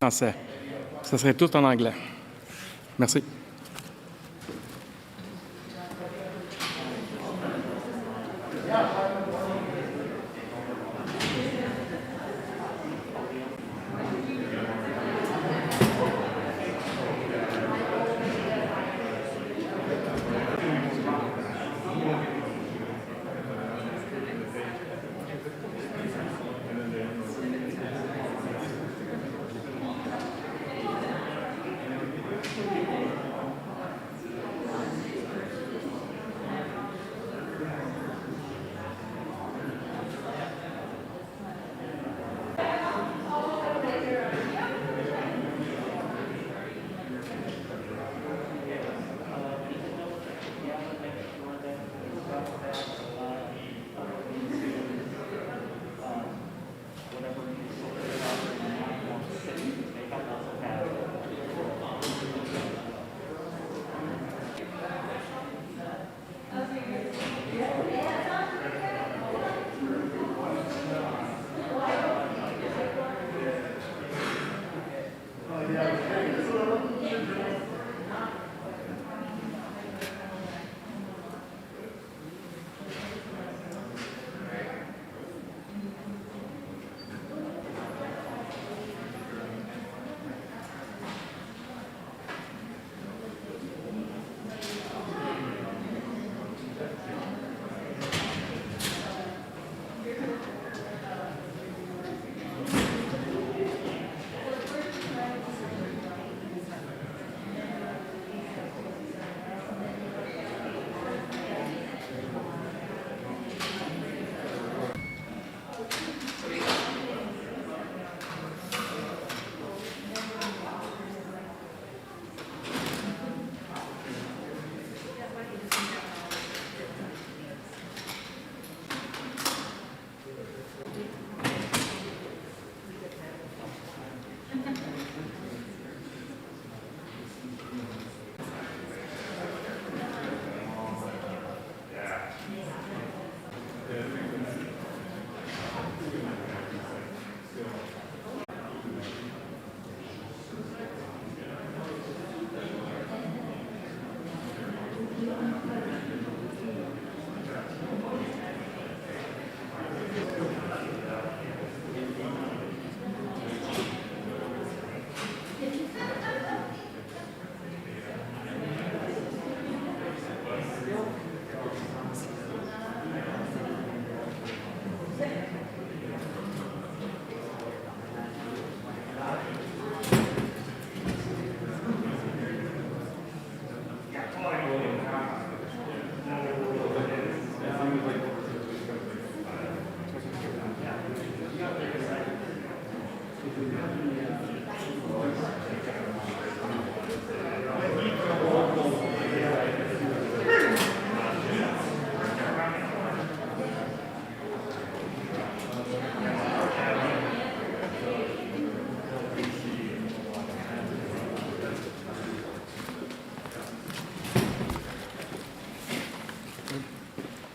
Français. Ça serait tout en anglais. Merci.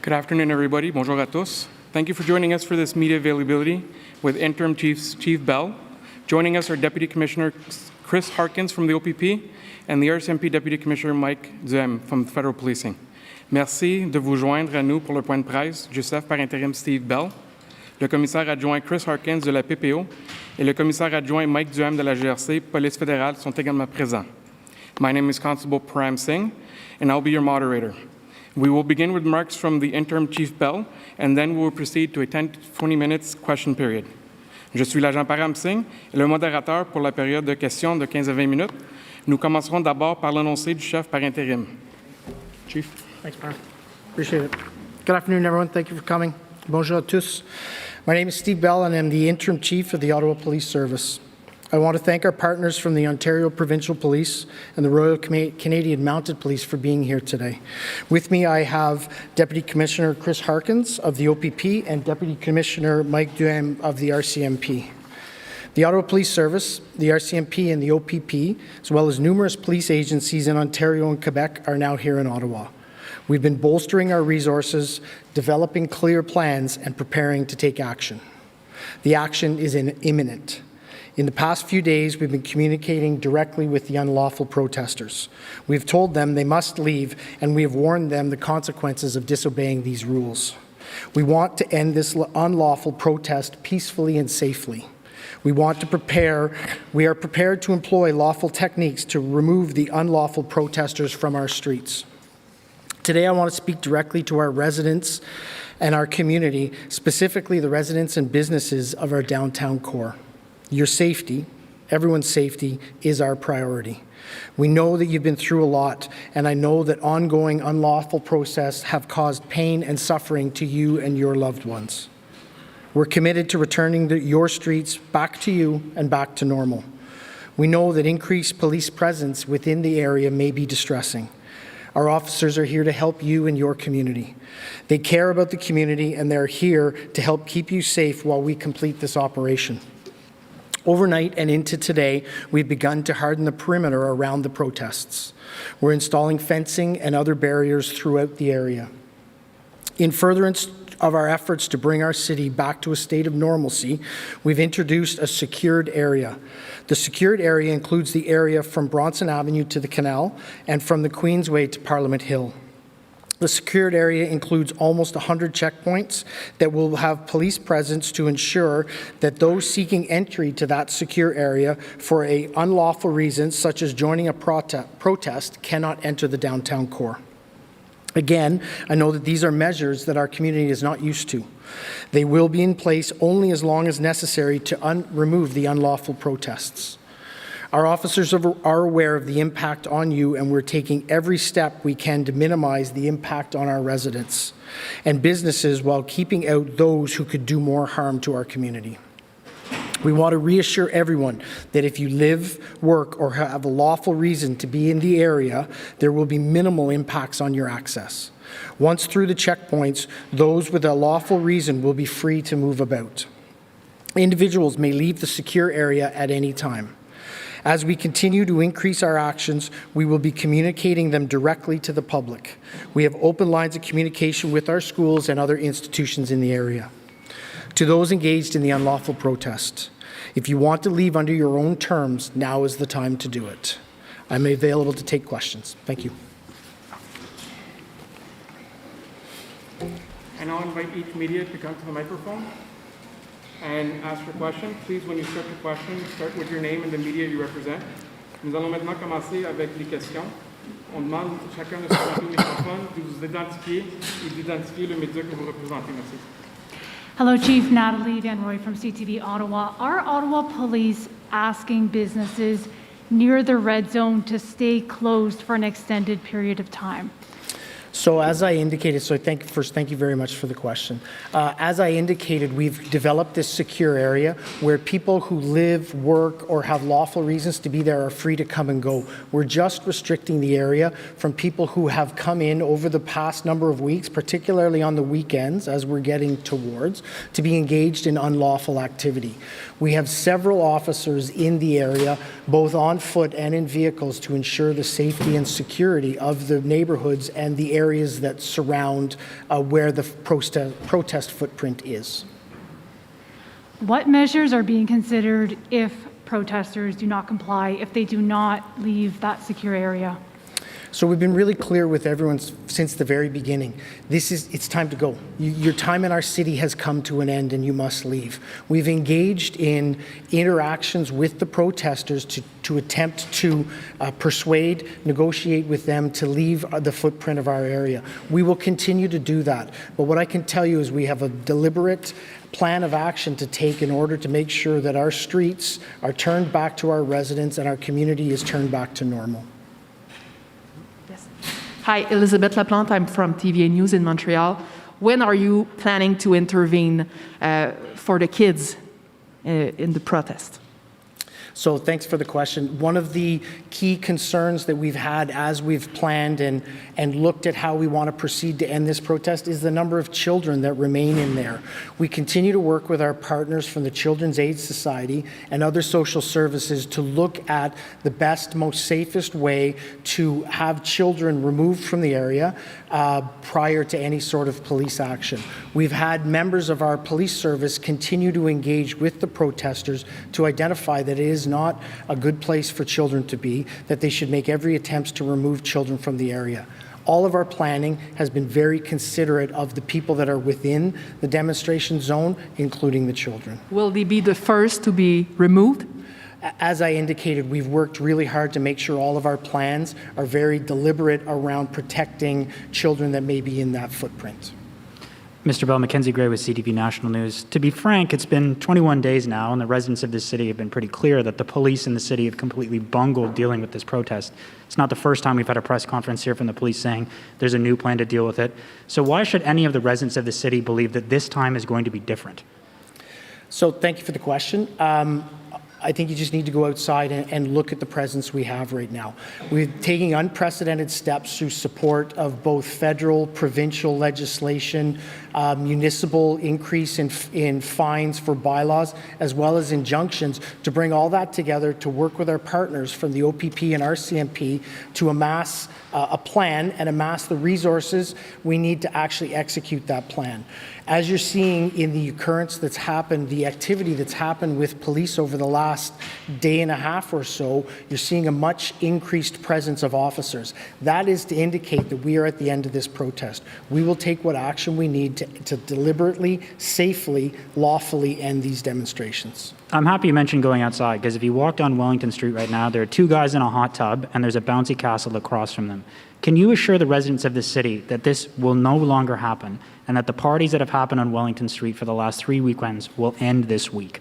Good afternoon, everybody. Bonjour à tous. Thank you for joining us for this media availability with Interim Chief Bell. Joining us are Deputy Commissioner Chris Harkins from the OPP and the RCMP Deputy Commissioner Mike Duhem from Federal Policing. Merci de vous joindre à nous pour le point de presse du chef par intérim Steve Bell, le commissaire adjoint Chris Harkins de la PPO et le commissaire adjoint Mike Duhem de la GRC, Police fédérale, sont également présents. My name is Constable Param Singh, and I'll be your moderator. We will begin with remarks from the Interim Chief Bell, and then we will proceed to a 10 to 20 minutes question period. Je suis l'agent Param Singh et le modérateur pour la période de questions de 15 à 20 minutes. Nous commencerons d'abord par l'annoncé du chef par intérim. Chief. Thanks, Param. Appreciate it. Good afternoon, everyone. Thank you for coming. Bonjour à tous. My name is Steve Bell, and I'm the Interim Chief of the Ottawa Police Service. I want to thank our partners from the Ontario Provincial Police and the Royal Canadian Mounted Police for being here today. With me, I have Deputy Commissioner Chris Harkins of the OPP and Deputy Commissioner Mike Duhem of the RCMP. The Ottawa Police Service, the RCMP, and the OPP, as well as numerous police agencies in Ontario and Quebec, are now here in Ottawa. We've been bolstering our resources, developing clear plans, and preparing to take action. The action is imminent. In the past few days, we've been communicating directly with the unlawful protesters. We've told them they must leave, and we have warned them the consequences of disobeying these rules. We want to end this unlawful protest peacefully and safely. We are prepared to employ lawful techniques to remove the unlawful protesters from our streets. Today, I want to speak directly to our residents and our community, specifically the residents and businesses of our downtown core. Your safety, everyone's safety, is our priority. We know that you've been through a lot, and I know that ongoing unlawful protests have caused pain and suffering to you and your loved ones. We're committed to returning your streets back to you and back to normal. We know that increased police presence within the area may be distressing. Our officers are here to help you and your community. They care about the community, and they're here to help keep you safe while we complete this operation. Overnight and into today, we've begun to harden the perimeter around the protests. We're installing fencing and other barriers throughout the area. In furtherance of our efforts to bring our city back to a state of normalcy, we've introduced a secured area. The secured area includes the area from Bronson Avenue to the Canal and from the Queensway to Parliament Hill. The secured area includes almost 100 checkpoints that will have police presence to ensure that those seeking entry to that secure area for an unlawful reason, such as joining a protest, cannot enter the downtown core. Again, I know that these are measures that our community is not used to. They will be in place only as long as necessary to remove the unlawful protests. Our officers are aware of the impact on you, and we're taking every step we can to minimize the impact on our residents and businesses while keeping out those who could do more harm to our community. We want to reassure everyone that if you live, work, or have a lawful reason to be in the area, there will be minimal impacts on your access. Once through the checkpoints, those with a lawful reason will be free to move about. Individuals may leave the secure area at any time. As we continue to increase our actions, we will be communicating them directly to the public. We have open lines of communication with our schools and other institutions in the area. To those engaged in the unlawful protest, if you want to leave under your own terms, now is the time to do it. I'm available to take questions. Thank you. And I'll invite each media to come to the microphone and ask your question. Please, when you start your question, start with your name and the media you represent. Nous allons maintenant commencer avec les questions. On demande chacun de se pointer au microphone, de vous identifier et d'identifier le média que vous représentez. Merci. Hello, Chief Natalie Danroy from CTV Ottawa. Are Ottawa Police asking businesses near the red zone to stay closed for an extended period of time? So as I indicated, thank you very much for the question. As I indicated, we've developed this secure area where people who live, work, or have lawful reasons to be there are free to come and go. We're just restricting the area from people who have come in over the past number of weeks, particularly on the weekends, as we're getting towards, to be engaged in unlawful activity. We have several officers in the area, both on foot and in vehicles, to ensure the safety and security of the neighborhoods and the areas that surround where the protest footprint is. What measures are being considered if protesters do not comply, if they do not leave that secure area? So we've been really clear with everyone since the very beginning. It's time to go. Your time in our city has come to an end and you must leave. We've engaged in interactions with the protesters to attempt to persuade, negotiate with them to leave the footprint of our area. We will continue to do that. But what I can tell you is we have a deliberate plan of action to take in order to make sure that our streets are turned back to our residents and our community is turned back to normal. Hi, Elizabeth Laplante. I'm from TVA News in Montreal. When are you planning to intervene for the kids in the protest? So thanks for the question. One of the key concerns that we've had as we've planned and looked at how we want to proceed to end this protest is the number of children that remain in there. We continue to work with our partners from the Children's Aid Society and other social services to look at the best, most safest way to have children removed from the area prior to any sort of police action. We've had members of our police service continue to engage with the protesters to identify that it is not a good place for children to be, that they should make every attempt to remove children from the area. All of our planning has been very considerate of the people that are within the demonstration zone, including the children. Will they be the first to be removed? As I indicated, we've worked really hard to make sure all of our plans are very deliberate around protecting children that may be in that footprint. Mr. Bell, Mackenzie Gray with CTV National News. To be frank, it's been 21 days now, and the residents of this city have been pretty clear that the police in the city have completely bungled dealing with this protest. It's not the first time we've had a press conference here from the police saying there's a new plan to deal with it. So why should any of the residents of the city believe that this time is going to be different? So thank you for the question. I think you just need to go outside and look at the presence we have right now. We're taking unprecedented steps through support of both federal, provincial legislation, municipal increase in fines for bylaws, as well as injunctions to bring all that together to work with our partners from the OPP and RCMP to amass a plan and amass the resources we need to actually execute that plan. As you're seeing in the occurrence that's happened, the activity that's happened with police over the last day and a half or so, you're seeing a much increased presence of officers. That is to indicate that we are at the end of this protest. We will take what action we need to deliberately, safely, lawfully end these demonstrations. I'm happy you mentioned going outside, because if you walk down Wellington Street right now, there are two guys in a hot tub, and there's a bouncy castle across from them. Can you assure the residents of this city that this will no longer happen, and that the parties that have happened on Wellington Street for the last 3 weekends will end this week?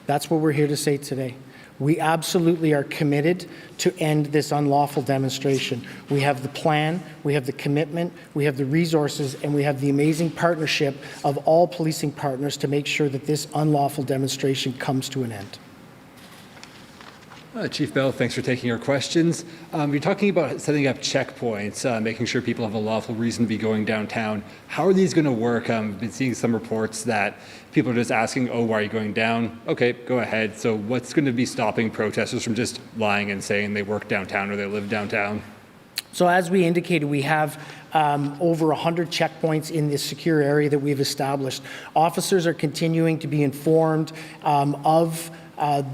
That's what we're here to say today. We absolutely are committed to end this unlawful demonstration. We have the plan, we have the commitment, we have the resources, and we have the amazing partnership of all policing partners to make sure that this unlawful demonstration comes to an end. Chief Bell, thanks for taking our questions. You're talking about setting up checkpoints, making sure people have a lawful reason to be going downtown. How are these going to work? I've been seeing some reports that people are just asking, oh, why are you going down? Okay, go ahead. So what's going to be stopping protesters from just lying and saying they work downtown or they live downtown? So as we indicated, we have over 100 checkpoints in this secure area that we've established. Officers are continuing to be informed of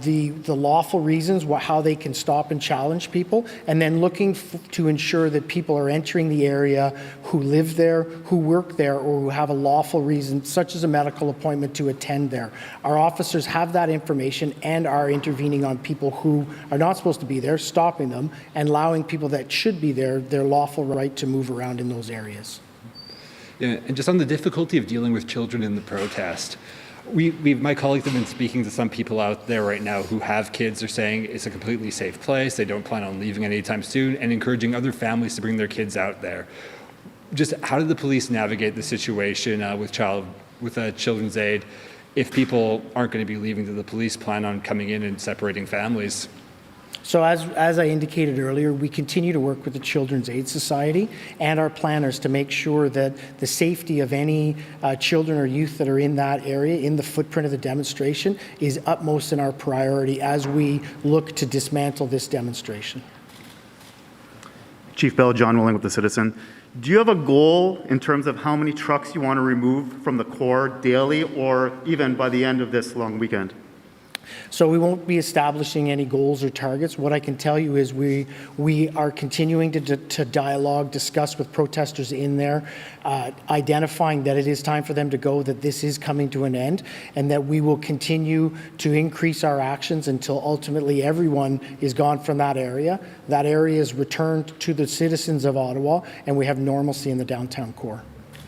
the lawful reasons, how they can stop and challenge people, and then looking to ensure that people are entering the area who live there, who work there, or who have a lawful reason, such as a medical appointment, to attend there. Our officers have that information and are intervening on people who are not supposed to be there, stopping them, and allowing people that should be there their lawful right to move around in those areas. Yeah, and just on the difficulty of dealing with children in the protest, my colleagues have been speaking to some people out there right now who have kids. They're saying it's a completely safe place. They don't plan on leaving anytime soon, and encouraging other families to bring their kids out there. Just how did the police navigate the situation with Children's Aid if people aren't going to be leaving? Do the police plan on coming in and separating families? So as I indicated earlier, we continue to work with the Children's Aid Society and our planners to make sure that the safety of any children or youth that are in that area, in the footprint of the demonstration, is utmost in our priority as we look to dismantle this demonstration. Chief Bell, John Willing with The Citizen. Do you have a goal in terms of how many trucks you want to remove from the core daily or even by the end of this long weekend? So we won't be establishing any goals or targets. What I can tell you is we are continuing to dialogue, discuss with protesters in there, identifying that it is time for them to go, that this is coming to an end, and that we will continue to increase our actions until ultimately everyone is gone from that area. That area is returned to the citizens of Ottawa, and we have normalcy in the downtown core.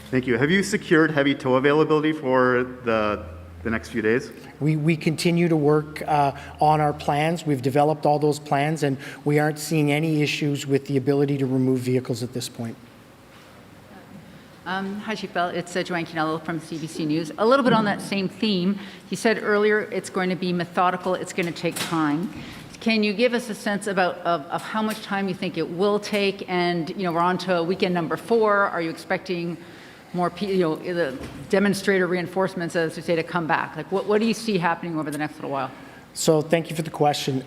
Thank you. Have you secured heavy tow availability for the next few days? We continue to work on our plans. We've developed all those plans, and we aren't seeing any issues with the ability to remove vehicles at this point. Hi, Chief Bell. It's Joanne Canello from CBC News. A little bit on that same theme. You said earlier it's going to be methodical, it's going to take time. Can you give us a sense of how much time you think it will take? And, we're on to weekend number 4. Are you expecting more, the demonstrator reinforcements, as we say, to come back? Like, what do you see happening over the next little while? So thank you for the question.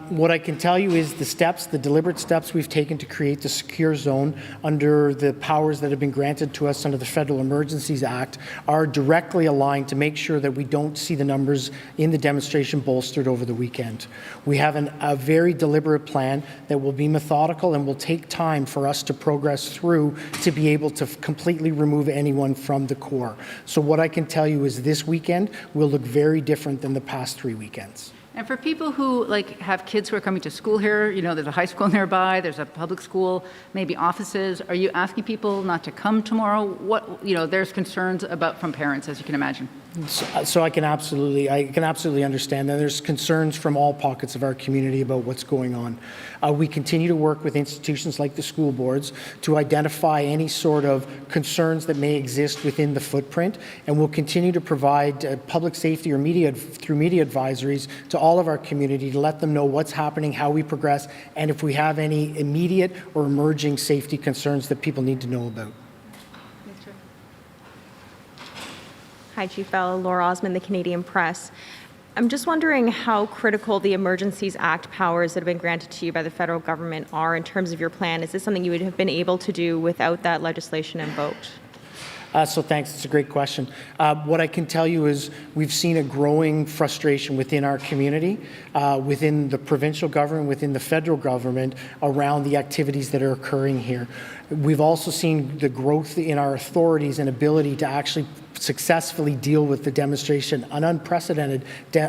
What I can tell you is the deliberate steps we've taken to create the secure zone under the powers that have been granted to us under the Federal Emergencies Act are directly aligned to make sure that we don't see the numbers in the demonstration bolstered over the weekend. We have a very deliberate plan that will be methodical and will take time for us to progress through to be able to completely remove anyone from the core. So what I can tell you is this weekend will look very different than the past 3 weekends. And for people who have kids who are coming to school here, there's a high school nearby, there's a public school, maybe offices. Are you asking people not to come tomorrow? There's concerns from parents, as you can imagine. So I can absolutely understand that there's concerns from all pockets of our community about what's going on. We continue to work with institutions like the school boards to identify any sort of concerns that may exist within the footprint, and we'll continue to provide public safety or through media advisories to all of our community to let them know what's happening, how we progress, and if we have any immediate or emerging safety concerns that people need to know about. Hi, Chief Bell. Laura Osman, the Canadian Press. I'm just wondering how critical the Emergencies Act powers that have been granted to you by the federal government are in terms of your plan. Is this something you would have been able to do without that legislation invoked? So thanks. It's a great question. What I can tell you is we've seen a growing frustration within our community, within the provincial government, within the federal government around the activities that are occurring here. We've also seen the growth in our authorities and ability to actually successfully deal with the demonstration, an unprecedented,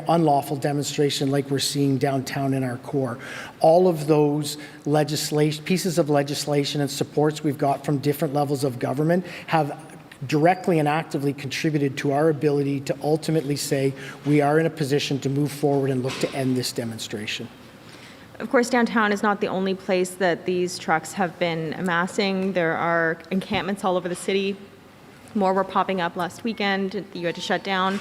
unlawful demonstration like we're seeing downtown in our core. All of those pieces of legislation and supports we've got from different levels of government have directly and actively contributed to our ability to ultimately say we are in a position to move forward and look to end this demonstration. Of course, downtown is not the only place that these trucks have been amassing. There are encampments all over the city. More were popping up last weekend. You had to shut down.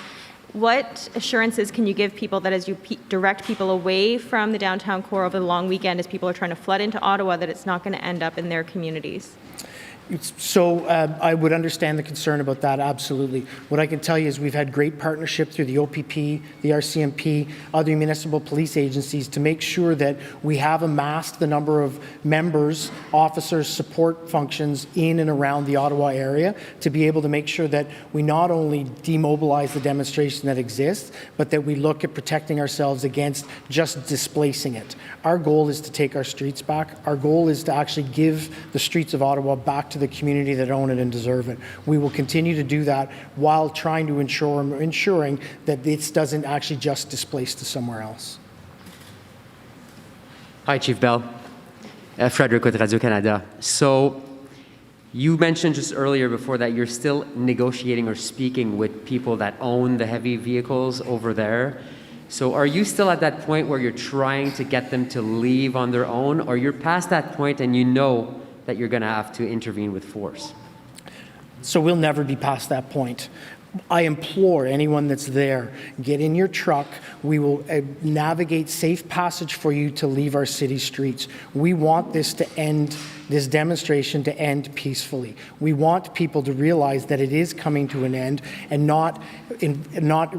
What assurances can you give people that as you direct people away from the downtown core over the long weekend, as people are trying to flood into Ottawa, that it's not going to end up in their communities? So I would understand the concern about that, absolutely. What I can tell you is we've had great partnership through the OPP, the RCMP, other municipal police agencies to make sure that we have amassed the number of members, officers, support functions in and around the Ottawa area to be able to make sure that we not only demobilize the demonstration that exists, but that we look at protecting ourselves against just displacing it. Our goal is to take our streets back. Our goal is to actually give the streets of Ottawa back to the community that own it and deserve it. We will continue to do that while trying to ensuring that this doesn't actually just displace to somewhere else. Hi, Chief Bell. Frederick with Radio-Canada. So you mentioned just earlier before that you're still negotiating or speaking with people that own the heavy vehicles over there. So are you still at that point where you're trying to get them to leave on their own, or you're past that point and you know that you're going to have to intervene with force? So we'll never be past that point. I implore anyone that's there, get in your truck. We will navigate safe passage for you to leave our city streets. We want this demonstration to end peacefully. We want people to realize that it is coming to an end and not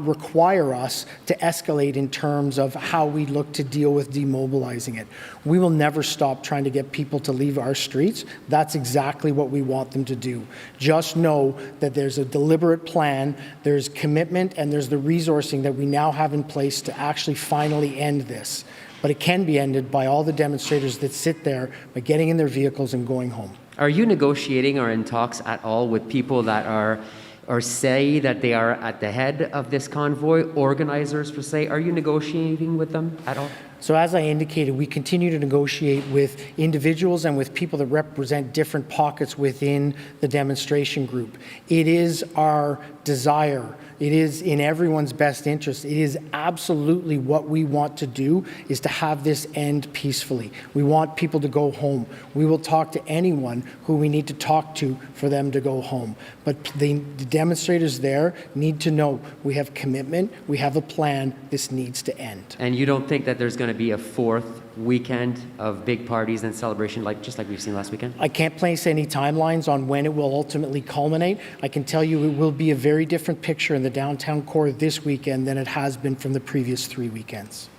require us to escalate in terms of how we look to deal with demobilizing it. We will never stop trying to get people to leave our streets. That's exactly what we want them to do. Just know that there's a deliberate plan, there's commitment, and there's the resourcing that we now have in place to actually finally end this. But it can be ended by all the demonstrators that sit there by getting in their vehicles and going home. Are you negotiating or in talks at all with people that are, or say that they are at the head of this convoy, organizers per se? Are you negotiating with them at all? So as I indicated, we continue to negotiate with individuals and with people that represent different pockets within the demonstration group. It is our desire. It is in everyone's best interest. It is absolutely what we want to do, is to have this end peacefully. We want people to go home. We will talk to anyone who we need to talk to for them to go home. But the demonstrators there need to know we have commitment, we have a plan, this needs to end. And you don't think that there's going to be a fourth weekend of big parties and celebration, just like we've seen last weekend? I can't place any timelines on when it will ultimately culminate. I can tell you it will be a very different picture in the downtown core this weekend than it has been from the previous 3 weekends.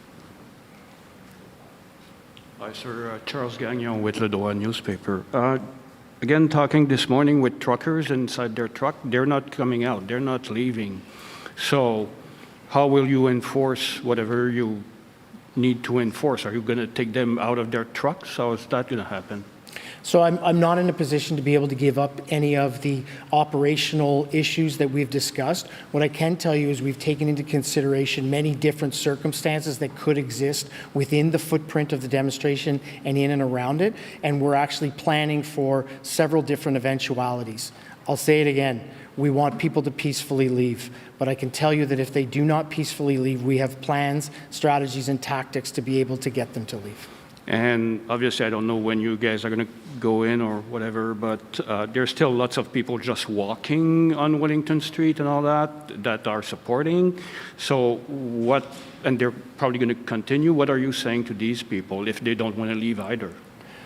Hi, sir. Charles Gagnon with Le Droit newspaper. Again, talking this morning with truckers inside their truck, they're not coming out. They're not leaving. So how will you enforce whatever you need to enforce? Are you going to take them out of their trucks? How is that going to happen? So I'm not in a position to be able to give up any of the operational issues that we've discussed. What I can tell you is we've taken into consideration many different circumstances that could exist within the footprint of the demonstration and in and around it, and we're actually planning for several different eventualities. I'll say it again. We want people to peacefully leave. But I can tell you that if they do not peacefully leave, we have plans, strategies, and tactics to be able to get them to leave. And obviously, I don't know when you guys are going to go in or whatever, but there's still lots of people just walking on Wellington Street and all that are supporting. So what, and they're probably going to continue. What are you saying to these people if they don't want to leave either?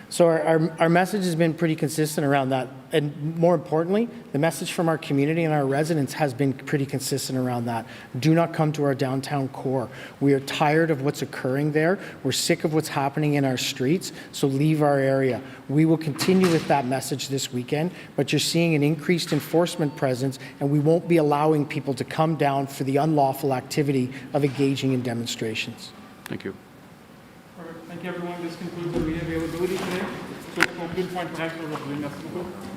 So our message has been pretty consistent around that. And more importantly, the message from our community and our residents has been pretty consistent around that. Do not come to our downtown core. We are tired of what's occurring there. We're sick of what's happening in our streets, so leave our area. We will continue with that message this weekend, but you're seeing an increased enforcement presence, and we won't be allowing people to come down for the unlawful activity of engaging in demonstrations. Thank you. Perfect. Thank you, everyone. This concludes the media availability today. So, open point for answer. Merci beaucoup.